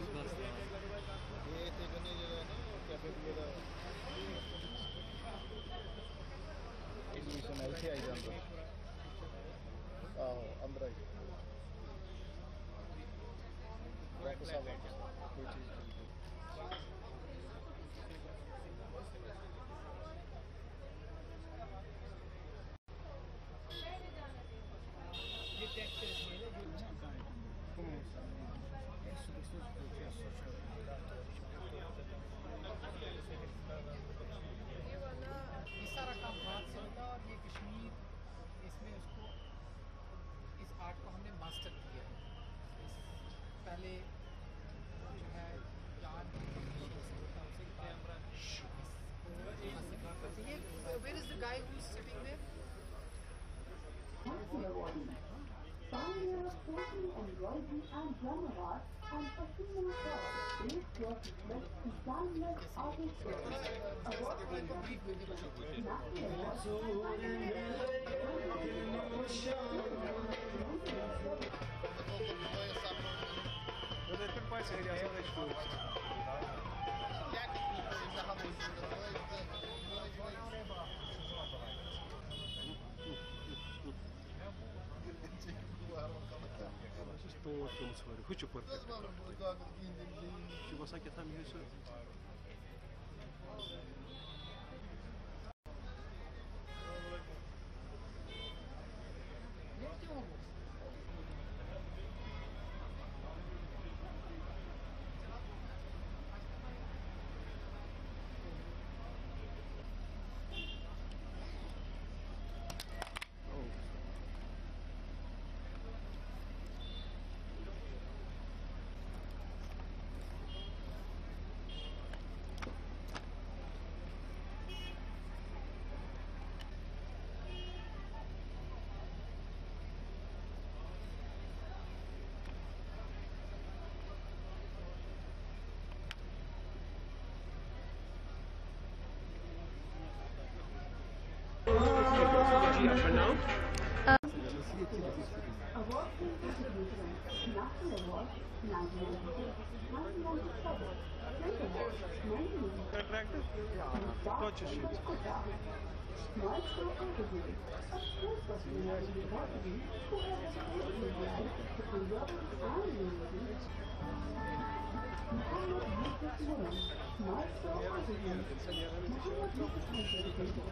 ये थे कने जगह ना कैफे वगैरह एग्जीबिशन आई थी आई जान आहो अंदर आई वापस आ कोई चीज़ सारा काम हाथ से होता और ये कश्मीर इसमें उसको इस आर्ट को हमने मास्टर किया है। पहले जो है यार where is the guy who's sitting there? Pioneer of Turkey embroidery and drum art and Pashmina cloth, this was reflects the timeless artist Хочу портрет. Чебасаки там есть. For now? Award distribution, National Award, 1996, 1997, State Award, 1996, Maestro Interview, a first personality category who has experienced the life between Europe and Unity. Muhammad Yusuf Mulan, Maestro Interview. Muhammad Yusuf Interview.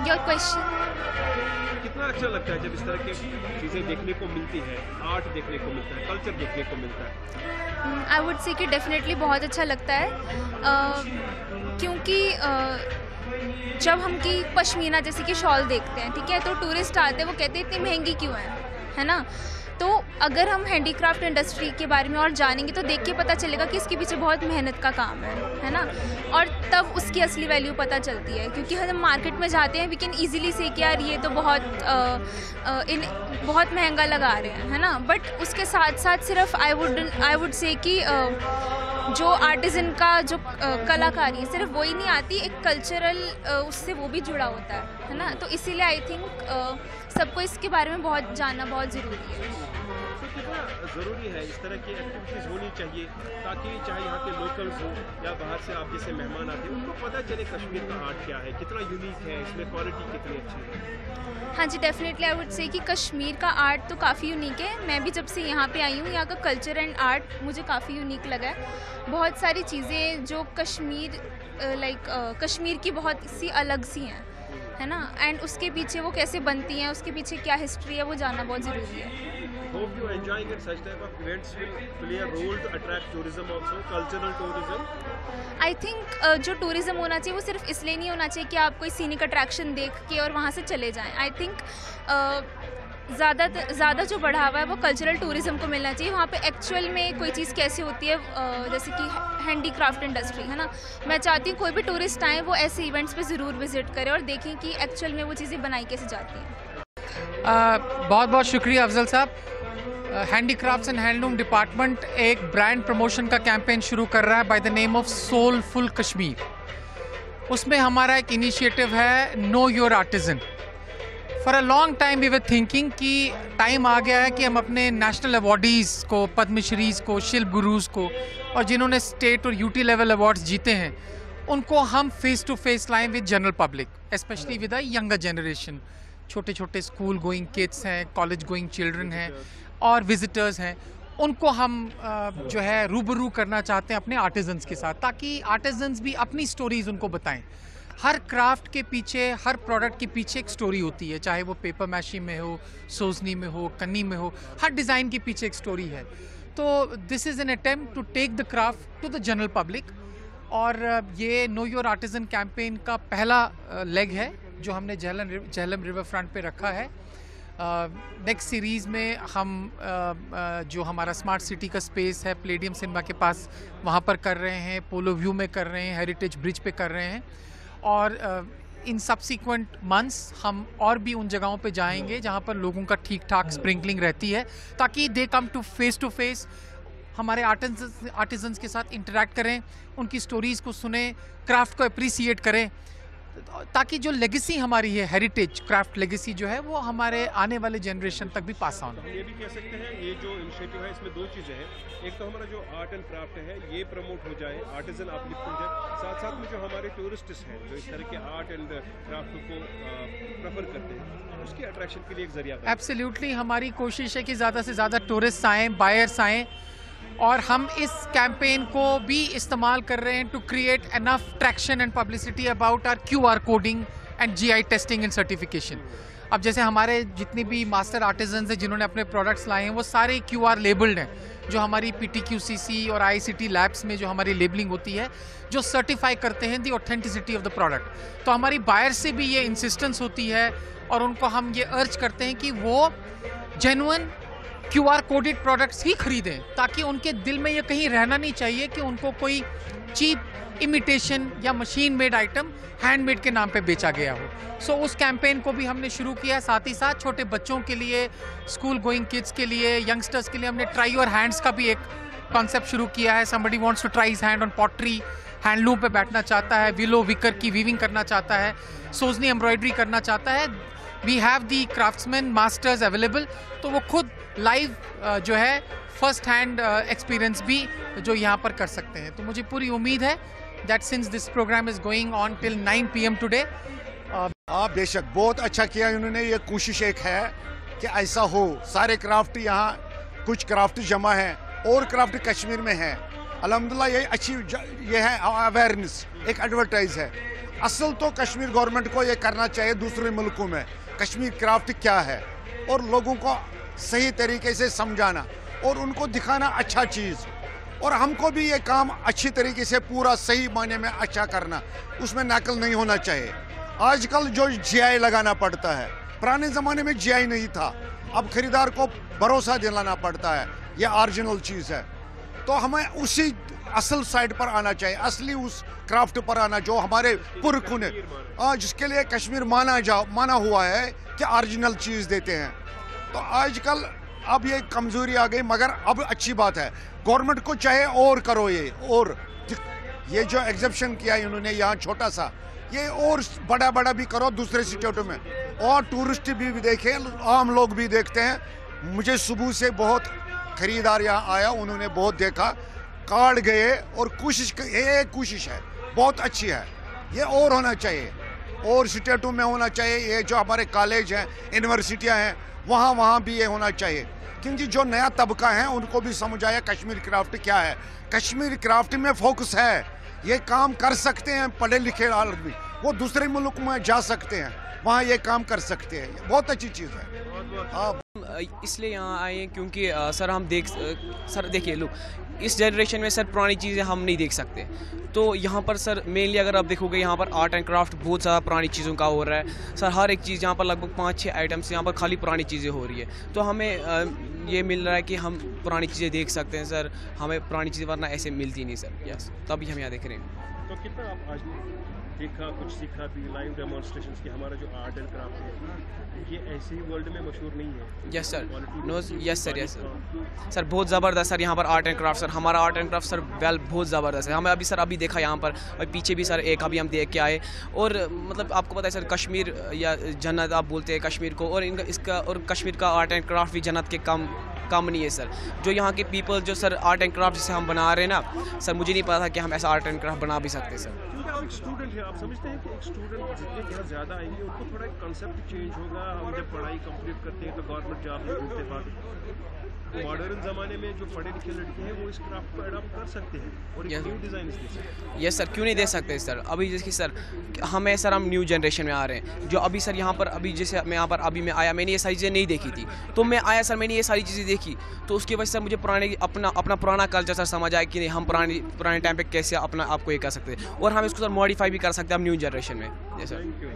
Your question? कितना अच्छा लगता है जब इस तरह की चीज़ें देखने को मिलती है, आर्ट देखने को मिलता है, कल्चर देखने को मिलता है? आई वुड से कि डेफिनेटली बहुत अच्छा लगता है, क्योंकि जब हम की पश्मीना जैसे कि शॉल देखते हैं, ठीक है, तो टूरिस्ट आते हैं, वो कहते हैं इतनी महंगी क्यों है ना। तो अगर हम हैंडीक्राफ्ट इंडस्ट्री के बारे में और जानेंगे तो देख के पता चलेगा कि इसके पीछे बहुत मेहनत का काम है ना, और तब उसकी असली वैल्यू पता चलती है। क्योंकि हम मार्केट में जाते हैं, वी कैन ईजिली से कि यार ये तो बहुत महंगा लगा रहे हैं, है ना, बट उसके साथ साथ सिर्फ आई वुड से कि जो आर्टिजन का जो कलाकारी है सिर्फ वही नहीं आती, एक कल्चरल उससे वो भी जुड़ा होता है ना। तो इसीलिए आई थिंक सबको इसके बारे में बहुत जानना बहुत ज़रूरी है। तो कितना ज़रूरी है इस तरह की एक्टिविटीज़ होनी चाहिए ताकि चाहे यहाँ के लोकल्स हो या बाहर से आप जैसे मेहमान आते हैं उनको पता चले कश्मीर का आर्ट क्या है, कितना यूनिक है, इसमें क्वालिटी कितनी अच्छी है। हाँ जी, डेफिनेटली आई वुड से कि कश्मीर का आर्ट तो काफ़ी यूनिक है। मैं भी जब से यहाँ पे आई हूँ, यहाँ का कल्चर एंड आर्ट मुझे काफ़ी यूनिक लगा है। बहुत सारी चीज़ें जो कश्मीर की बहुत सी अलग सी हैं, है ना, एंड उसके पीछे वो कैसे बनती हैं, उसके पीछे क्या हिस्ट्री है, वो जानना बहुत ज़रूरी है। Hope you enjoying it. Such type of events will play a role to attract tourism also, cultural tourism. I think जो टूरिज़्म होना चाहिए वो सिर्फ इसलिए नहीं होना चाहिए कि आप कोई सीनिक अट्रैक्शन देख के और वहाँ से चले जाएं। आई थिंक ज़्यादा जो बढ़ावा है वो कल्चरल टूरिज़्म को मिलना चाहिए। वहाँ पे एक्चुअल में कोई चीज़ कैसे होती है, जैसे कि हैंडीक्राफ्ट इंडस्ट्री, है ना, मैं चाहती हूँ कोई भी टूरिस्ट आए वो ऐसे इवेंट्स पे ज़रूर विज़िट करे और देखें कि एक्चुअल में वो चीज़ें बनाई कैसे जाती हैं। बहुत बहुत शुक्रिया अफजल साहब। हैंडीक्राफ्ट्स एंड हैंडलूम डिपार्टमेंट एक ब्रांड प्रमोशन का कैंपेन शुरू कर रहा है by the name of soulful Kashmir. उसमें हमारा एक इनिशिएटिव है know your artisan. For a long time we were thinking कि टाइम आ गया है कि हम अपने नेशनल अवार्डीज़ को, पद्मश्रीज़ को, शिल्प गुरुज़ को और जिन्होंने स्टेट और यूटी लेवल अवार्ड्स जीते हैं उनको हम फेस टू फेस लाएं with general public, specially with a younger generation. छोटे छोटे स्कूल गोइंग किड्स हैं, कॉलेज गोइंग चिल्ड्रन हैं और विजिटर्स हैं, उनको हम जो है रूबरू करना चाहते हैं अपने आर्टिजन्स के साथ, ताकि आर्टिजन्स भी अपनी स्टोरीज़ उनको बताएं। हर क्राफ्ट के पीछे, हर प्रोडक्ट के पीछे एक स्टोरी होती है, चाहे वो पेपर मैशी में हो, सोजनी में हो, कन्नी में हो, हर डिज़ाइन के पीछे एक स्टोरी है। तो this is an attempt to take the craft to the general public. और ये नो योर आर्टिजन कैंपेन का पहला लेग है जो हमने झेलम रिवर फ्रंट पे रखा है। नेक्स्ट सीरीज़ में हम जो हमारा स्मार्ट सिटी का स्पेस है प्लेडियम सिनेमा के पास, वहाँ पर कर रहे हैं, पोलो व्यू में कर रहे हैं, हेरिटेज ब्रिज पे कर रहे हैं, और इन सब्सिक्वेंट मंथ्स हम और भी उन जगहों पे जाएंगे जहाँ पर लोगों का ठीक ठाक स्प्रिंकलिंग रहती है, ताकि दे कम टू फेस हमारे आर्टिजन्स के साथ इंटरेक्ट करें, उनकी स्टोरीज़ को सुने, क्राफ्ट को अप्रिसिएट करें, ताकि जो लेगेसी हमारी है, हेरिटेज क्राफ्ट लेगेसी जो है, वो हमारे आने वाले जनरेशन तक भी पास ऑन हो। ये भी कह सकते हैं ये जो इनिशिएटिव है इसमें दो चीज़ें हैं। एक तो हमारा जो आर्ट एंड क्राफ्ट है ये प्रमोट हो जाए, आर्टिजन अपलिफ्ट हो जाए, साथ साथ में जो हमारे टूरिस्ट्स हैं जो इस तरह के आर्ट एंड क्राफ्ट को प्रेफर करते हैं, उसकी अट्रैक्शन के लिए एक जरिया बने। एब्सोल्युटली हमारी कोशिश है कि ज़्यादा से ज़्यादा टूरिस्ट आएँ, बायर्स आएँ, और हम इस कैंपेन को भी इस्तेमाल कर रहे हैं to create enough traction and publicity about our QR coding and GI testing and certification. अब जैसे हमारे जितने भी मास्टर आर्टिजन्स हैं जिन्होंने अपने प्रोडक्ट्स लाए हैं वो सारे QR लेबल्ड हैं, जो हमारी PTQCC और ICT लैब्स में जो हमारी लेबलिंग होती है, जो सर्टिफाई करते हैं दी ऑथेंटिसिटी ऑफ द प्रोडक्ट। तो हमारी बायर से भी ये इंसिस्टेंस होती है और उनको हम ये अर्ज करते हैं कि वो जेन्युइन QR कोडेड प्रोडक्ट्स ही खरीदें, ताकि उनके दिल में ये कहीं रहना नहीं चाहिए कि उनको कोई चीप इमिटेशन या मशीन मेड आइटम हैंडमेड के नाम पे बेचा गया हो। सो उस कैंपेन को भी हमने शुरू किया। साथ ही साथ छोटे बच्चों के लिए, स्कूल गोइंग किड्स के लिए, यंगस्टर्स के लिए हमने ट्राई योर हैंड्स का भी एक कॉन्सेप्ट शुरू किया है। Somebody wants to try his hand on pottery, handloom पे बैठना चाहता है, विलो विकर की वीविंग करना चाहता है, सोजनी एम्ब्रॉयडरी करना चाहता है, we have the craftsmen masters available. तो वो खुद लाइव जो है फर्स्ट हैंड एक्सपीरियंस भी जो यहाँ पर कर सकते हैं। तो मुझे पूरी उम्मीद है that since this program is going on till 9 PM today. बेशक बहुत अच्छा किया इन्होंने। ये कोशिश एक है कि ऐसा हो, सारे क्राफ्ट यहाँ, कुछ क्राफ्ट जमा है और क्राफ्ट कश्मीर में है। अल्हम्दुलिल्लाह ये अच्छी ये है अवेयरनेस, एक एडवर्टाइज है। असल तो कश्मीर गवर्नमेंट को ये करना चाहिए दूसरे मुल्कों में कश्मीर क्राफ्ट क्या है और लोगों को सही तरीके से समझाना और उनको दिखाना अच्छा चीज़, और हमको भी ये काम अच्छी तरीके से पूरा सही मायने में अच्छा करना, उसमें नकल नहीं होना चाहिए। आजकल जो GI लगाना पड़ता है, पुराने ज़माने में GI नहीं था। अब खरीदार को भरोसा दिलाना पड़ता है, ये ओरिजिनल चीज़ है। तो हमें उसी असल साइड पर आना चाहिए, असली उस क्राफ्ट पर आना जो हमारे पुरखों ने, जिसके लिए कश्मीर माना हुआ है कि ओरिजिनल चीज़ देते हैं। तो आजकल अब ये कमज़ोरी आ गई, मगर अब अच्छी बात है, गवर्नमेंट को चाहे और करो ये जो एग्जिबिशन किया इन्होंने यहाँ छोटा सा, ये और बड़ा भी करो दूसरे स्टेटों में, और टूरिस्ट भी देखें, आम लोग भी देखते हैं। मुझे सुबह से बहुत खरीदार यहाँ आया, उन्होंने बहुत देखा, कार्ड गए, और ये कोशिश है बहुत अच्छी है, ये और होना चाहिए, और स्टेटों में होना चाहिए। ये जो हमारे कॉलेज हैं, यूनिवर्सिटियाँ हैं, वहाँ भी ये होना चाहिए, क्योंकि जो नया तबका है उनको भी समझ आया कश्मीर क्राफ्ट क्या है। कश्मीर क्राफ्ट में फोकस है, ये काम कर सकते हैं पढ़े लिखे आदमी, वो दूसरे मुल्क में जा सकते हैं, वहाँ ये काम कर सकते हैं, ये बहुत अच्छी चीज़ है। हाँ, इसलिए यहाँ आए हैं क्योंकि सर हम सर देखिए लोग इस जनरेशन में सर पुरानी चीज़ें हम नहीं देख सकते, तो यहाँ पर सर मेनली अगर आप देखोगे यहाँ पर आर्ट एंड क्राफ्ट बहुत ज़्यादा पुरानी चीज़ों का हो रहा है सर। हर एक चीज़ यहाँ पर लगभग 5-6 आइटम्स यहाँ पर खाली पुरानी चीज़ें हो रही है, तो हमें ये मिल रहा है कि हम पुरानी चीज़ें देख सकते हैं सर, हमें पुरानी चीज़ें वरना ऐसे मिलती नहीं सर। यस, तभी हम यहाँ देख रहे हैं। तो कितना आप आज देखा, कुछ सीखा भी, लाइव डेमोन्स्ट्रेशंस की हमारा जो आर्ट एंड क्राफ्ट है ये ऐसे ही वर्ल्ड में मशहूर नहीं है। Yes sir, no yes sir, yes sir, sir बहुत ज़बरदस्त सर यहाँ पर आर्ट एंड क्राफ्ट सर, हमारा आर्ट एंड क्राफ्ट सर बहुत ज़बरदस्त है। हमें अभी देखा यहाँ पर, और पीछे भी सर एक अभी हम देख के आए, और मतलब आपको पता है सर कश्मीर या जन्नत आप बोलते हैं कश्मीर को, और इसका और कश्मीर का आर्ट एंड क्राफ्ट भी जन्नत के कम नहीं है सर। जो यहाँ के पीपल जो सर आर्ट एंड क्राफ्ट जिसे हम बना रहे हैं ना सर, मुझे नहीं पता था कि हम ऐसा आर्ट एंड क्राफ्ट बना भी सकते सर। क्योंकि आप एक स्टूडेंट है, आप समझते हैं कि एक स्टूडेंट जितने यहाँ ज़्यादा आएंगे उनको थोड़ा एक कंसेप्ट चेंज होगा। हम जब पढ़ाई कंप्लीट करते हैं तो गवर्नमेंट जॉब में ढूंढते बाद मॉडर्न ज़माने में जो पढ़े लिखे लड़के हैं वो इस क्राफ्ट को अडॉप्ट कर सकते हैं और एक न्यू डिज़ाइन दे सकते हैं। यस सर, क्यों नहीं दे सकते सर। अभी जैसे सर हम न्यू जनरेशन में आ रहे हैं, जो अभी सर यहाँ पर अभी जैसे मैं यहाँ पर अभी मैं आया, मैंने ये सारी चीज़ें नहीं देखी थी, तो मैं आया सर, मैंने ये सारी चीज़ें देखी, तो उसकी वजह से सर मुझे अपना पुराना कल्चर सर समझ आया कि नहीं, हम पुराने टाइम पे कैसे अपना आपको ये कर सकते हैं, और हम इसको सर मॉडिफाई भी कर सकते हैं हम न्यू जनरेशन में। जी सर। Thank you.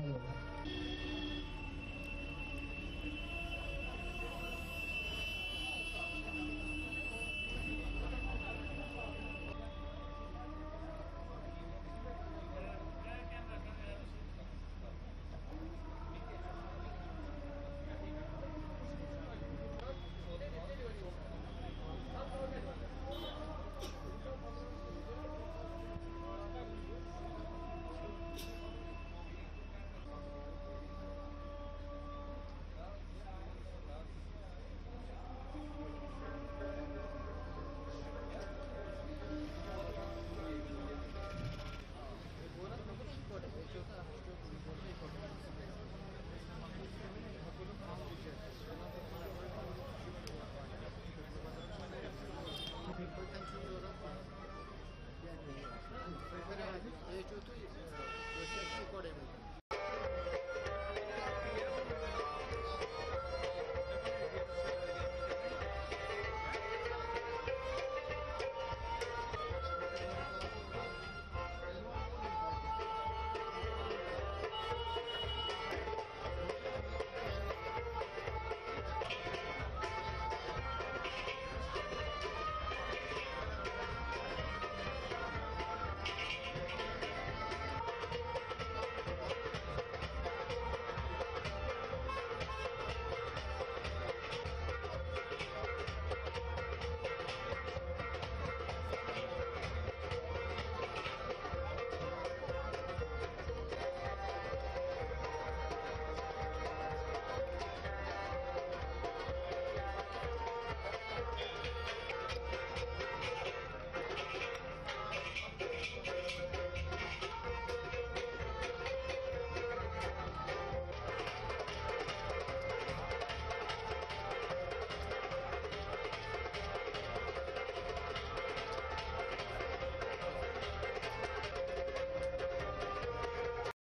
Hello.